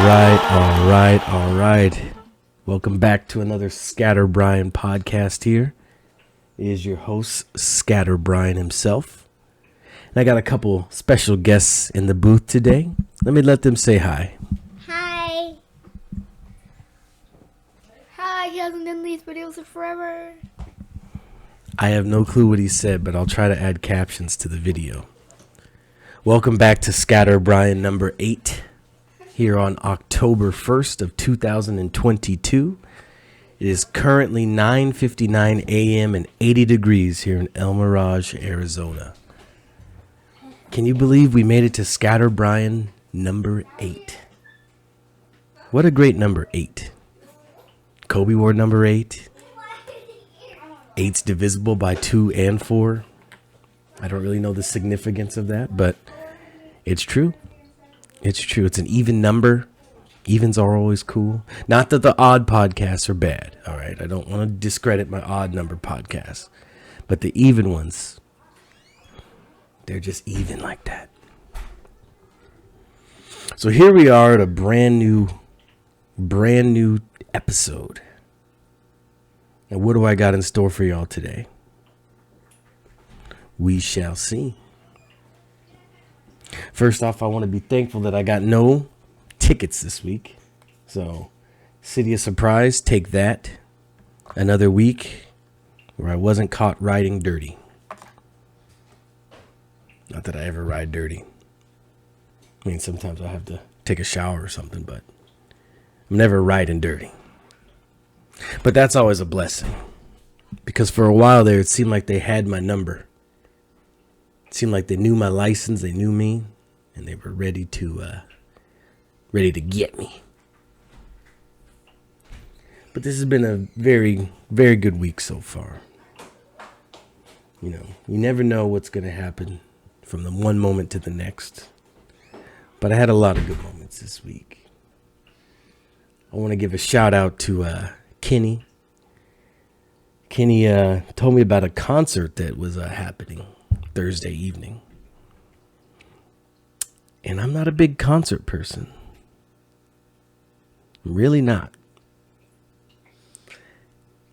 All right. Welcome back to another ScatterBrian podcast here. It is your host, ScatterBrian himself. And I got a couple special guests in the booth today. Let them say hi. Hi. Hi, he hasn't done these videos in forever. I have no clue what he said, but I'll try to add captions to the video. Welcome back to ScatterBrian number 8 here on October 1st of 2022. It is currently 9:59 a.m. and 80 degrees here in El Mirage, Arizona. Can you believe we made it to ScatterBrian number 8? What a great number 8. Kobe wore number 8. 8's divisible by 2 and 4. I don't really know the significance of that, but it's true. It's true. It's an even number. Evens are always cool. Not that the odd podcasts are bad, all right? I don't want to discredit my odd number podcasts. But the even ones, they're just even like that. So here we are at a brand new episode. And what do I got in store for y'all today? We shall see. First off, I want to be thankful that I got no tickets this week. So, City of Surprise, take that. Another week where I wasn't caught riding dirty. Not that I ever ride dirty. I mean, sometimes I have to take a shower or something, but I'm never riding dirty. But that's always a blessing. Because for a while there, it seemed like they had my number. It seemed like they knew my license, they knew me, and they were ready to get me. But this has been a very, very good week so far. You know, you never know what's going to happen from the one moment to the next. But I had a lot of good moments this week. I want to give a shout out to Kenny. Kenny told me about a concert that was happening Thursday evening. And I'm not a big concert person. I'm really not.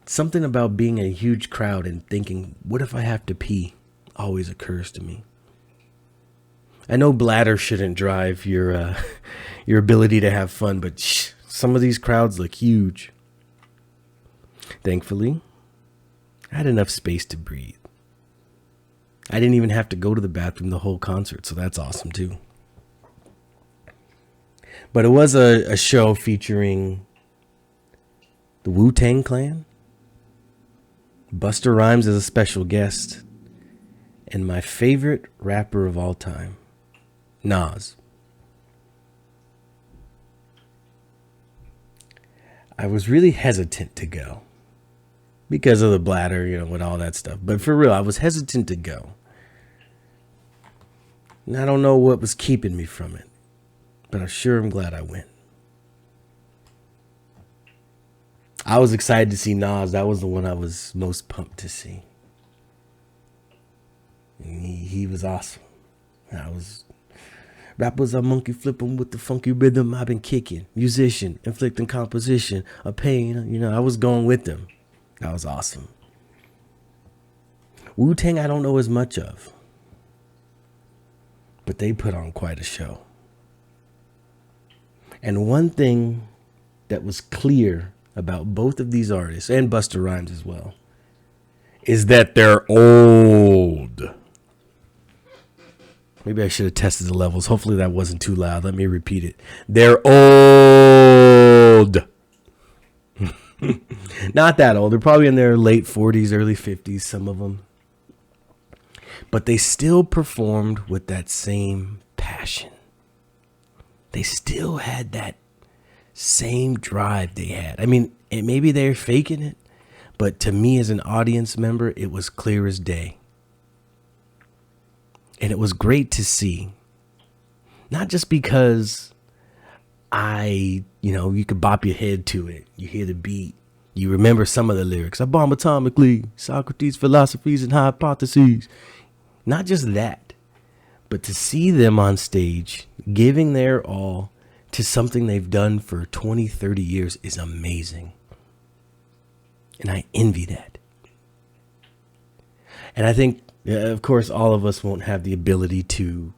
Something about being in a huge crowd and thinking, what if I have to pee, always occurs to me. I know bladder shouldn't drive your ability to have fun, but some of these crowds look huge. Thankfully, I had enough space to breathe. I didn't even have to go to the bathroom the whole concert, so that's awesome too. But it was a show featuring the Wu-Tang Clan, Busta Rhymes as a special guest, and my favorite rapper of all time, Nas. I was really hesitant to go because of the bladder, and all that stuff. But for real, I was hesitant to go. And I don't know what was keeping me from it, but I sure am glad I went. I was excited to see Nas. That was the one I was most pumped to see. And he was awesome. Rappers are monkey flipping with the funky rhythm I've been kicking. Musician, inflicting composition, a pain. I was going with them. That was awesome. Wu-Tang I don't know as much of. But they put on quite a show. And one thing that was clear about both of these artists, and Busta Rhymes as well, is that they're old. Maybe I should have tested the levels. Hopefully that wasn't too loud. Let me repeat it. They're old. Not that old. They're probably in their late 40s, early 50s, some of them. But they still performed with that same passion. They still had that same drive they had. I mean, maybe they're faking it, but to me as an audience member, it was clear as day. And it was great to see. Not just because you could bop your head to it. You hear the beat. You remember some of the lyrics. I bomb atomically, Socrates' philosophies and hypotheses. Not just that, but to see them on stage, giving their all, to something they've done for 20, 30 years is amazing. And I envy that. And I think, of course, all of us won't have the ability to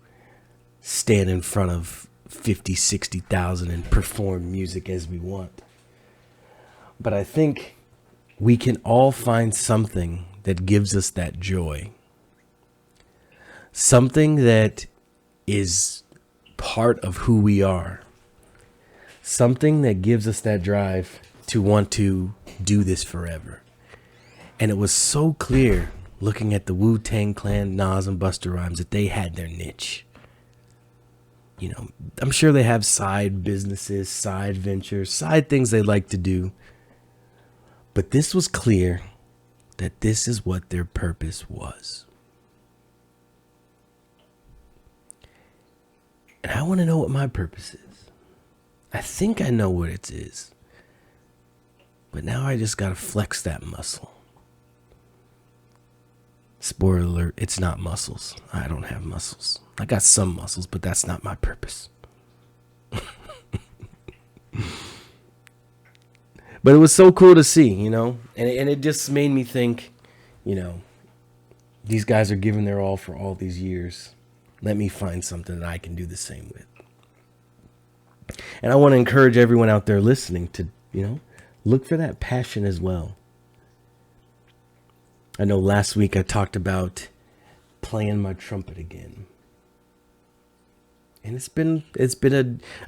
stand in front of 50, 60,000 and perform music as we want. But I think we can all find something that gives us that joy. Something that is part of who we are. Something that gives us that drive to want to do this forever. And it was so clear looking at the Wu-Tang Clan, Nas, and Busta Rhymes that they had their niche. You know, I'm sure they have side businesses, side ventures, side things they like to do. But this was clear that this is what their purpose was. And I want to know what my purpose is. I think I know what it is. But now I just got to flex that muscle. Spoiler alert, it's not muscles. I don't have muscles. I got some muscles, but that's not my purpose. But it was so cool to see, you know, and it just made me think, you know, these guys are giving their all for all these years. Let me find something that I can do the same with. And I want to encourage everyone out there listening to, you know, look for that passion as well. I know last week I talked about playing my trumpet again. And it's been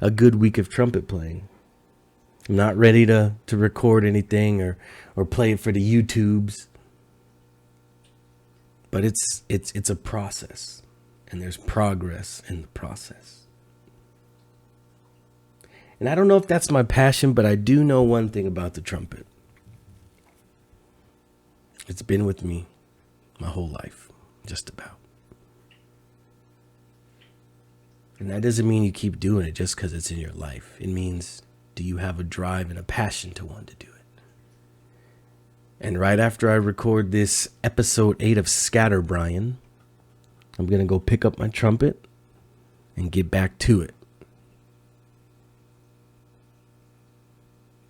a good week of trumpet playing. I'm not ready to record anything or play it for the YouTubes. But it's a process. And there's progress in the process. And I don't know if that's my passion, but I do know one thing about the trumpet. It's been with me my whole life, just about. And that doesn't mean you keep doing it just because it's in your life. It means, do you have a drive and a passion to want to do it? And right after I record this episode 8 of ScatterBrian, I'm going to go pick up my trumpet and get back to it.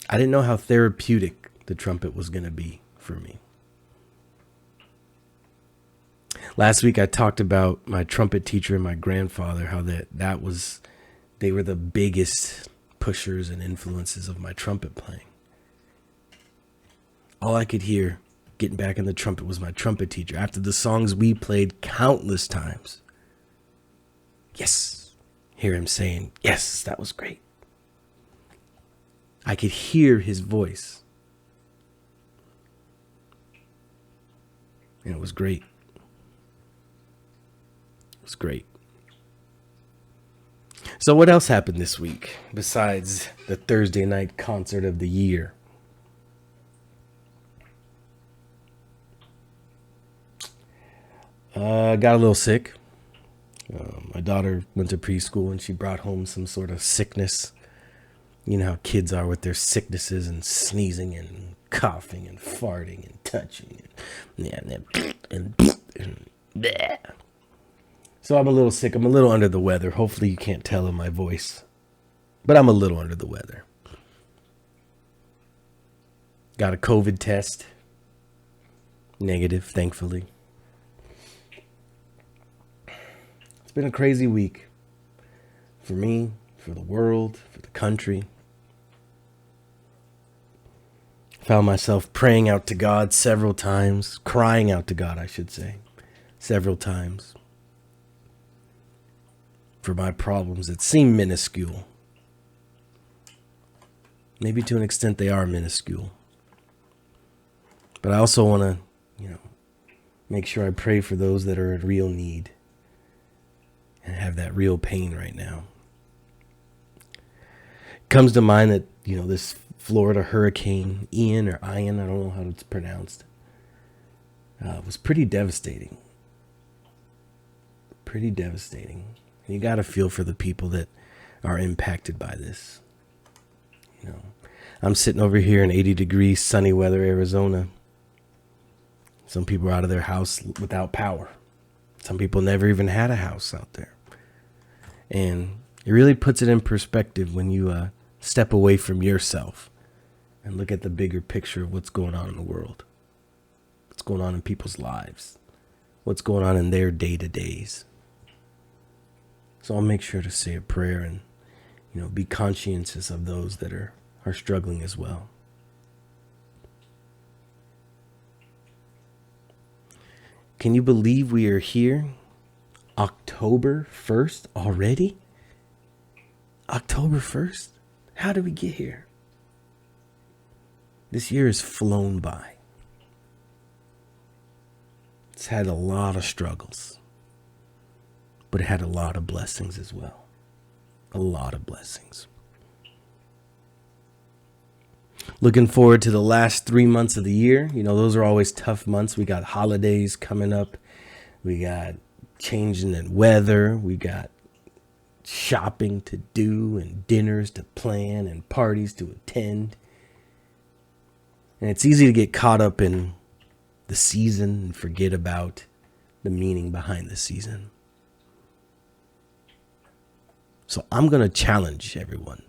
I didn't know how therapeutic the trumpet was going to be for me. Last week I talked about my trumpet teacher and my grandfather, how they were the biggest pushers and influences of my trumpet playing. All I could hear getting back in the trumpet was my trumpet teacher after the songs we played countless times. Yes. Hear him saying, yes, that was great. I could hear his voice. And it was great. It was great. So what else happened this week besides the Thursday night concert of the year? I got a little sick. My daughter went to preschool and she brought home some sort of sickness. You know how kids are with their sicknesses and sneezing and coughing and farting and touching and bleh. So I'm a little sick. I'm a little under the weather. Hopefully you can't tell in my voice, but I'm a little under the weather. Got a COVID test. Negative, thankfully. It's been a crazy week for me, for the world, for the country. Found myself praying out to God several times, crying out to God, I should say, several times for my problems that seem minuscule. Maybe to an extent they are minuscule. But I also want to, make sure I pray for those that are in real need and have that real pain right now. It comes to mind that, this Florida hurricane, Ian or Ian, I don't know how it's pronounced, was pretty devastating. Pretty devastating. And you got to feel for the people that are impacted by this. I'm sitting over here in 80-degree sunny weather, Arizona. Some people are out of their house without power. Some people never even had a house out there. And It really puts it in perspective when you step away from yourself and look at the bigger picture of what's going on in the world, what's going on in people's lives, what's going on in their day-to-days. So I'll make sure to say a prayer and, be conscientious of those that are struggling as well. Can you believe we are here? October 1st already? October 1st? How did we get here? This year has flown by. It's had a lot of struggles, but it had a lot of blessings as well. A lot of blessings. Looking forward to the last 3 months of the year. Those are always tough months. We got holidays coming up. We got changing in weather. We got shopping to do and dinners to plan and parties to attend. And it's easy to get caught up in the season and forget about the meaning behind the season. So I'm going to challenge everyone.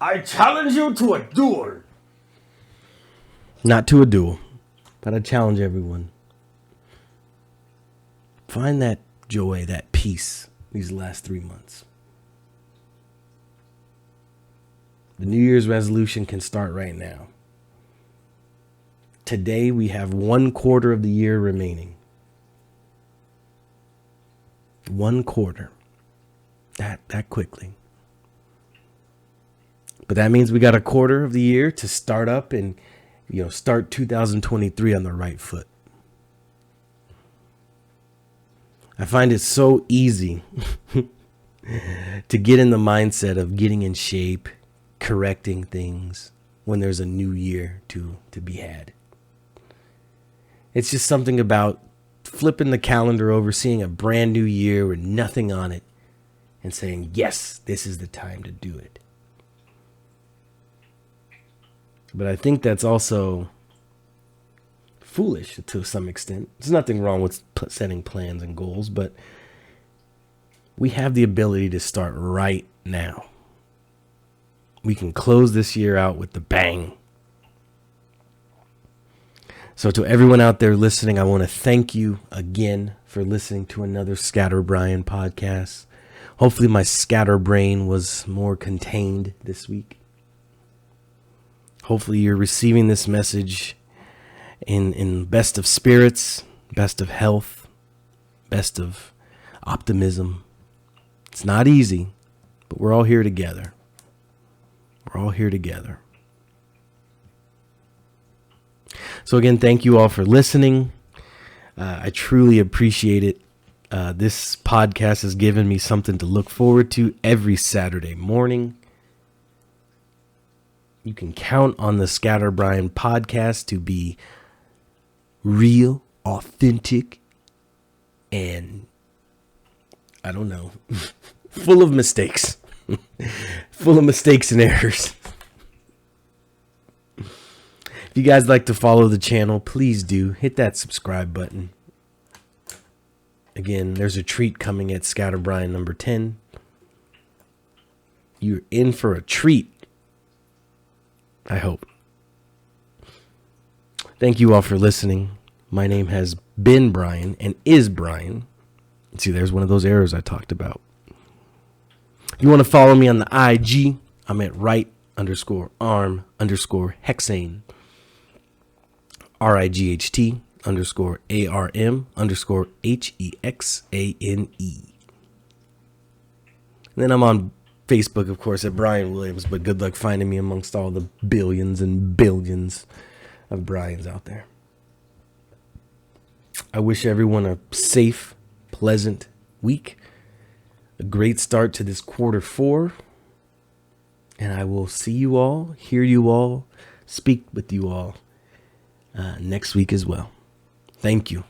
I challenge you to a duel. Not to a duel, but I challenge everyone. Find that joy, that peace these last 3 months. The New Year's resolution can start right now. Today we have 1/4 of the year remaining. 1/4. That quickly. But that means we got 1/4 of the year to start up and, start 2023 on the right foot. I find it so easy to get in the mindset of getting in shape, correcting things when there's a new year to be had. It's just something about flipping the calendar over, seeing a brand new year with nothing on it, and saying, yes, this is the time to do it. But I think that's also foolish to some extent. There's nothing wrong with setting plans and goals, but we have the ability to start right now. We can close this year out with the bang. So to everyone out there listening, I want to thank you again for listening to another ScatterBrian podcast. Hopefully my scatterbrain was more contained this week. Hopefully you're receiving this message in best of spirits, best of health, best of optimism. It's not easy, but we're all here together. We're all here together. So again, thank you all for listening. I truly appreciate it. This podcast has given me something to look forward to every Saturday morning. You can count on the ScatterBrian podcast to be real, authentic, and full of mistakes. Full of mistakes and errors. If you guys like to follow the channel, please do. Hit that subscribe button. Again, there's a treat coming at ScatterBrian number 10. You're in for a treat. I hope. Thank you all for listening. My name has been Brian and is Brian. See, there's one of those errors I talked about. If you want to follow me on the IG, I'm at right_arm_hexane. RIGHT_ARM_HEXANE. And then I'm on Facebook, of course, at Brian Williams, but good luck finding me amongst all the billions and billions of Brians out there. I wish everyone a safe, pleasant week, a great start to this Q4, and I will see you all, hear you all, speak with you all next week as well. Thank you.